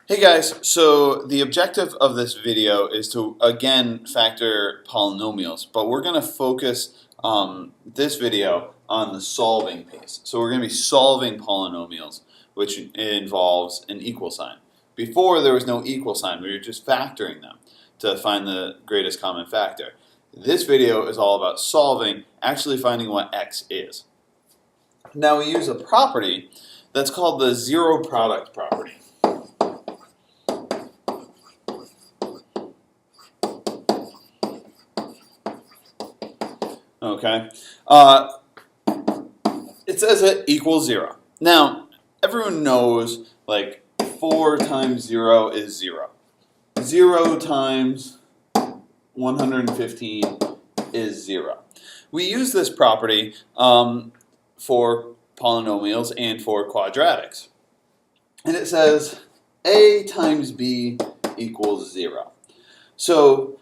Hey guys, so the objective of this video is to again factor polynomials, but we're going to focus this video on the solving piece. So we're going to be solving polynomials, which involves an equal sign. Before there was no equal sign, we were just factoring them to find the greatest common factor. This video is all about solving, actually finding what x is. Now we use a property that's called the zero product property. Okay, it says it equals 0. Now, everyone knows like 4 times 0 is 0. 0 times 115 is 0. We use this property for polynomials and for quadratics. And it says a times b equals 0. So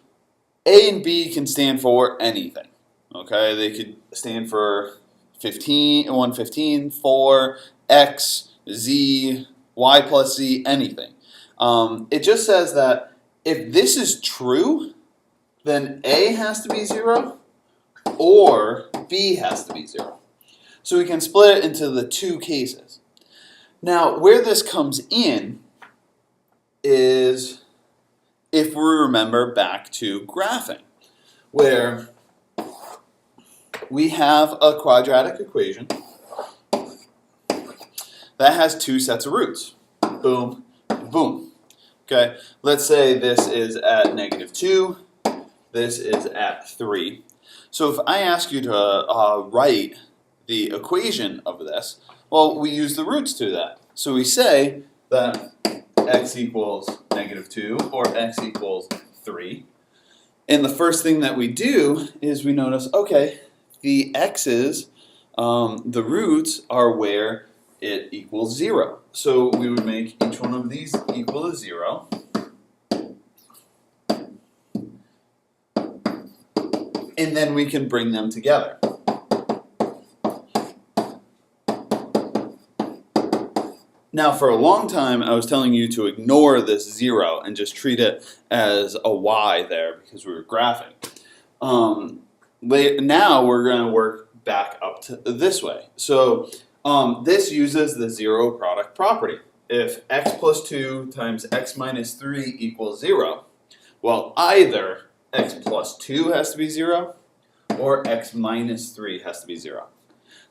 a and b can stand for anything. Okay, they could stand for 115, 4, x, z, y plus z, anything. It just says that if this is true, then a has to be 0 or b has to be 0. So we can split it into the two cases. Now, where this comes in is if we remember back to graphing, where we have a quadratic equation that has two sets of roots. Boom, boom. Okay, let's say this is at -2, this is at 3. So if I ask you to write the equation of this, well, we use the roots to that. So we say that x equals -2 or x equals 3. And the first thing that we do is we notice, okay, the x's, the roots are where it equals 0. So we would make each one of these equal to 0. And then we can bring them together. Now, for a long time, I was telling you to ignore this 0 and just treat it as a y there because we were graphing. Now we're going to work back up to this way. So this uses the zero product property. If x plus 2 times x minus 3 equals 0, well, either x plus 2 has to be 0 or x minus 3 has to be 0.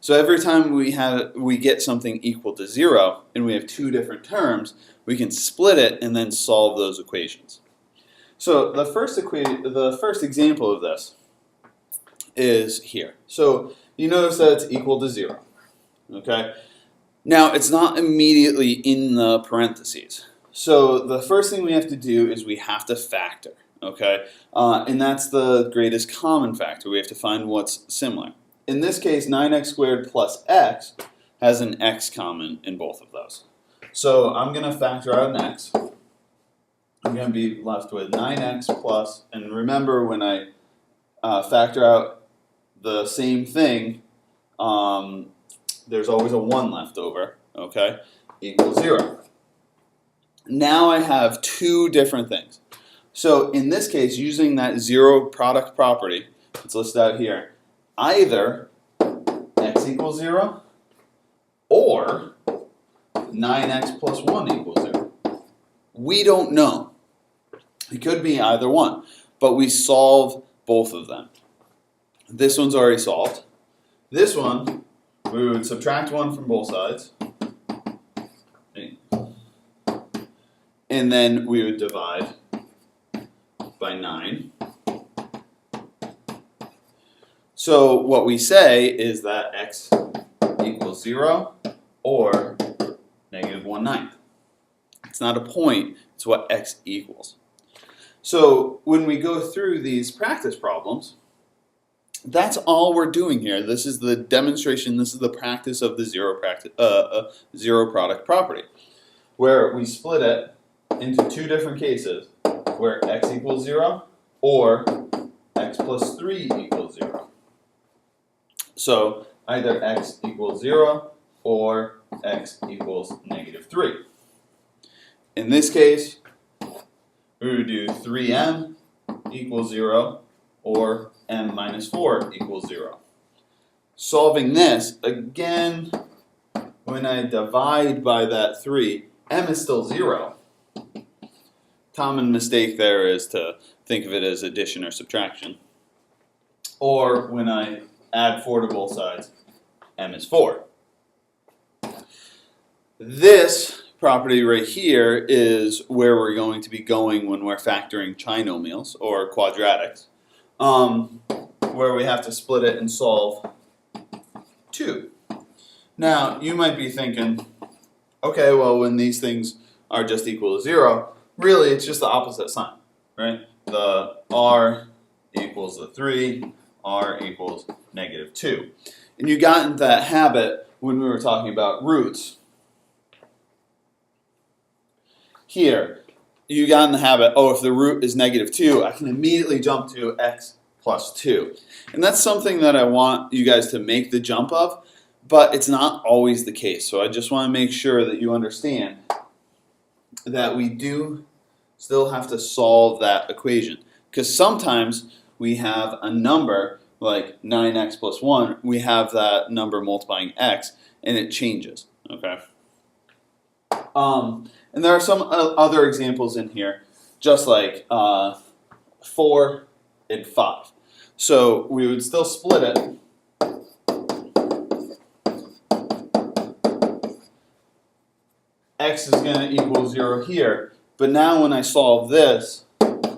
So every time we get something equal to 0 and we have two different terms, we can split it and then solve those equations. So the first example of this is here. So you notice that it's equal to 0. Okay? Now it's not immediately in the parentheses. So the first thing we have to do is we have to factor. Okay? And that's the greatest common factor. We have to find what's similar. In this case, 9x squared plus x has an x common in both of those. So I'm going to factor out an x. I'm going to be left with 9x plus, and remember when I factor out the same thing, there's always a 1 left over, okay, equals 0. Now I have two different things. So in this case, using that zero product property, it's listed out here, either x equals 0 or 9x plus 1 equals 0. We don't know. It could be either one, but we solve both of them. This one's already solved. This one, we would subtract 1 from both sides. And then we would divide by 9. So what we say is that x equals 0 or -1/9. It's not a point, it's what x equals. So when we go through these practice problems, that's all we're doing here. This is the demonstration, this is the practice of the zero product property, where we split it into two different cases, where x equals 0 or x plus 3 equals 0. So either x equals 0 or x equals -3. In this case, we would do 3m equals 0 or m minus 4 equals 0. Solving this, again, when I divide by that 3, m is still 0. Common mistake there is to think of it as addition or subtraction. Or when I add 4 to both sides, m is 4. This property right here is where we're going to be going when we're factoring trinomials or quadratics, where we have to split it and solve 2. Now, you might be thinking, okay, well, when these things are just equal to 0, really it's just the opposite sign, right? The r equals the 3, r equals negative 2. And you got into that habit when we were talking about roots. Here, you got in the habit, oh, if the root is negative 2, I can immediately jump to x plus 2. And that's something that I want you guys to make the jump of, but it's not always the case. So I just want to make sure that you understand that we do still have to solve that equation. Because sometimes we have a number like 9x plus 1, we have that number multiplying x, and it changes, okay? And there are some other examples in here, just like 4 and 5. So we would still split it. X is going to equal 0 here, but now when I solve this,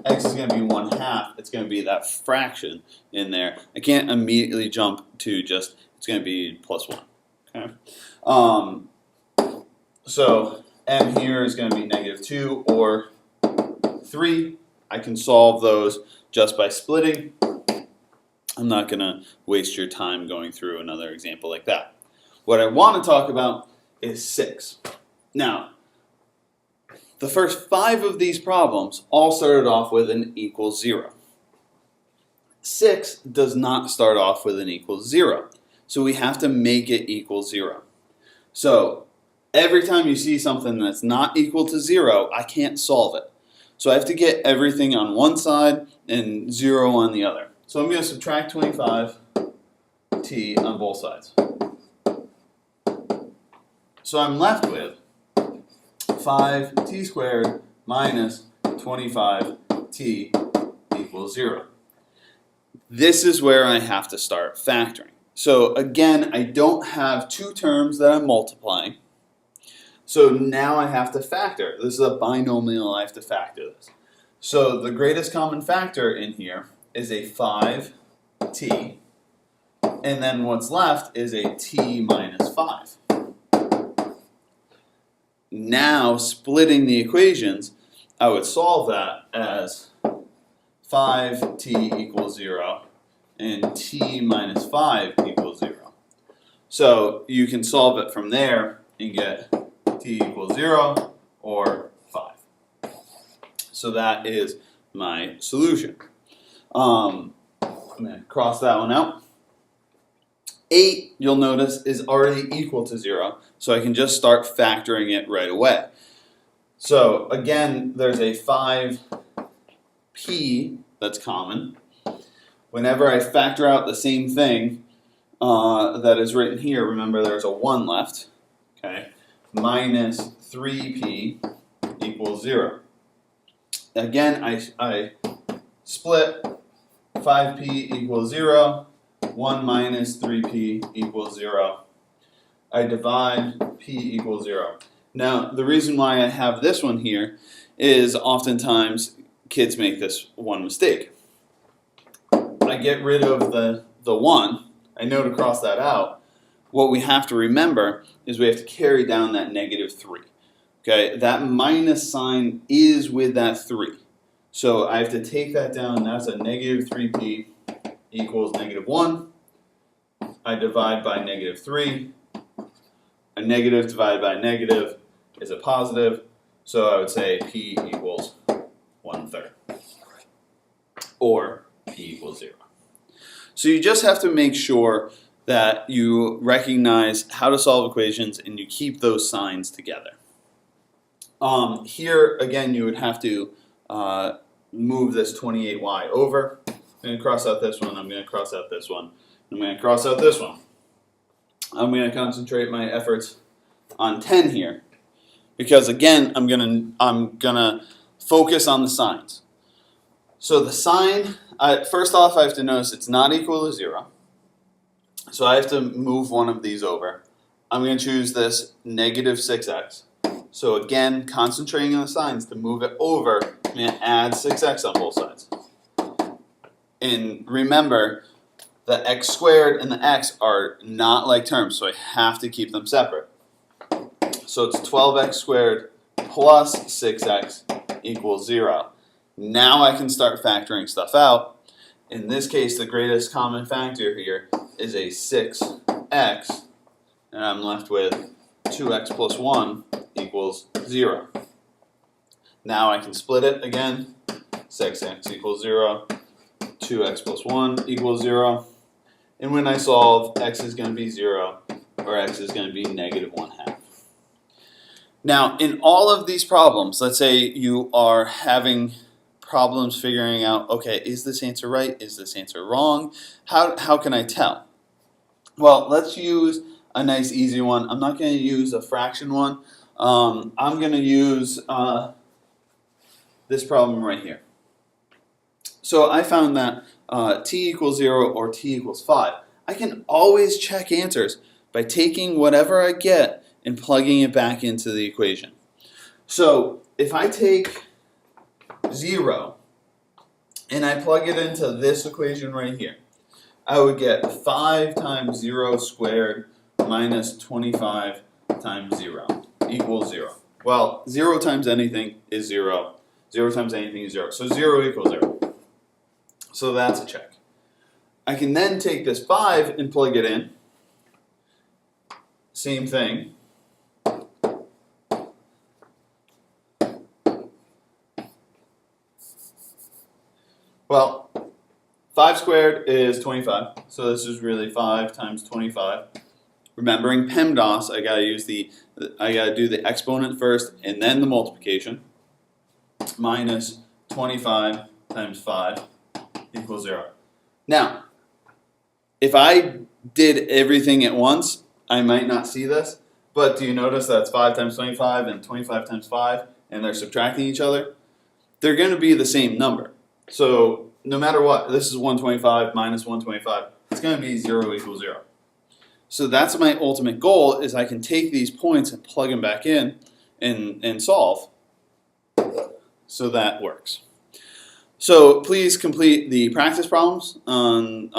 x is going to be 1/2. It's going to be that fraction in there. I can't immediately jump to just, it's going to be plus 1. Okay. So m here is going to be negative 2 or 3. I can solve those just by splitting. I'm not going to waste your time going through another example like that. What I want to talk about is 6. Now, the first 5 of these problems all started off with an equals 0. 6 does not start off with an equals 0. So we have to make it equal 0. So every time you see something that's not equal to 0, I can't solve it. So I have to get everything on one side and 0 on the other. So I'm going to subtract 25t on both sides. So I'm left with 5t squared minus 25t equals 0. This is where I have to start factoring. So again, I don't have two terms that I'm multiplying. So now I have to factor. This is a binomial, I have to factor this. So the greatest common factor in here is a 5t, and then what's left is a t minus 5. Now, splitting the equations, I would solve that as 5t equals 0 and t minus 5 equals 0. So you can solve it from there and get t equals 0 or 5. So that is my solution. I'm going to cross that one out. 8, you'll notice, is already equal to 0, so I can just start factoring it right away. So again, there's a 5p that's common. Whenever I factor out the same thing that is written here, remember there's a 1 left, okay, minus 3p equals 0. Again, I split 5p equals 0. 1 minus 3p equals 0. I divide p equals 0. Now, the reason why I have this one here is oftentimes kids make this one mistake. I get rid of the 1. I know to cross that out. What we have to remember is we have to carry down that negative 3. Okay, that minus sign is with that 3. So I have to take that down. That's a negative 3p equals negative 1. I divide by negative 3. A negative divided by a negative is a positive. So I would say p equals 1/3. Or p equals 0. So you just have to make sure that you recognize how to solve equations and you keep those signs together. Here, again, you would have to move this 28y over. I'm going to cross out this one, I'm going to cross out this one, I'm going to cross out this one. I'm going to concentrate my efforts on 10 here, because again, I'm gonna focus on the signs. So the sign, first off, I have to notice it's not equal to 0. So I have to move one of these over. I'm going to choose this negative 6x. So again, concentrating on the signs, to move it over, I'm going to add 6x on both sides. And remember, the x squared and the x are not like terms, so I have to keep them separate. So it's 12x squared plus 6x equals 0. Now I can start factoring stuff out. In this case, the greatest common factor here is a 6x, and I'm left with 2x plus 1 equals 0. Now I can split it again. 6x equals 0, 2x plus 1 equals 0. And when I solve, x is going to be 0, or x is going to be negative 1/2. Now, in all of these problems, let's say you are having problems figuring out, okay, is this answer right? Is this answer wrong? How can I tell? Well, let's use a nice easy one. I'm not going to use a fraction one. I'm going to use this problem right here. So I found that t equals 0 or t equals 5. I can always check answers by taking whatever I get and plugging it back into the equation. So if I take 0 and I plug it into this equation right here, I would get 5 times 0 squared minus 25 times 0 equals 0. Well, 0 times anything is 0. 0 times anything is 0. So 0 equals 0. So that's a check. I can then take this 5 and plug it in. Same thing. Well, 5 squared is 25, so this is really 5 times 25. Remembering PEMDAS, I gotta do the exponent first and then the multiplication. Minus 25 times 5 equals 0. Now, if I did everything at once, I might not see this, but do you notice that's 5 times 25 and 25 times 5, and they're subtracting each other? They're going to be the same number. So no matter what, this is 125 minus 125, it's going to be 0 equals 0. So that's my ultimate goal, is I can take these points and plug them back in and solve. So that works. So please complete the practice problems on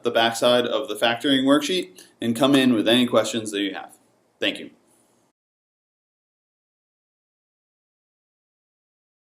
the backside of the factoring worksheet and come in with any questions that you have. Thank you.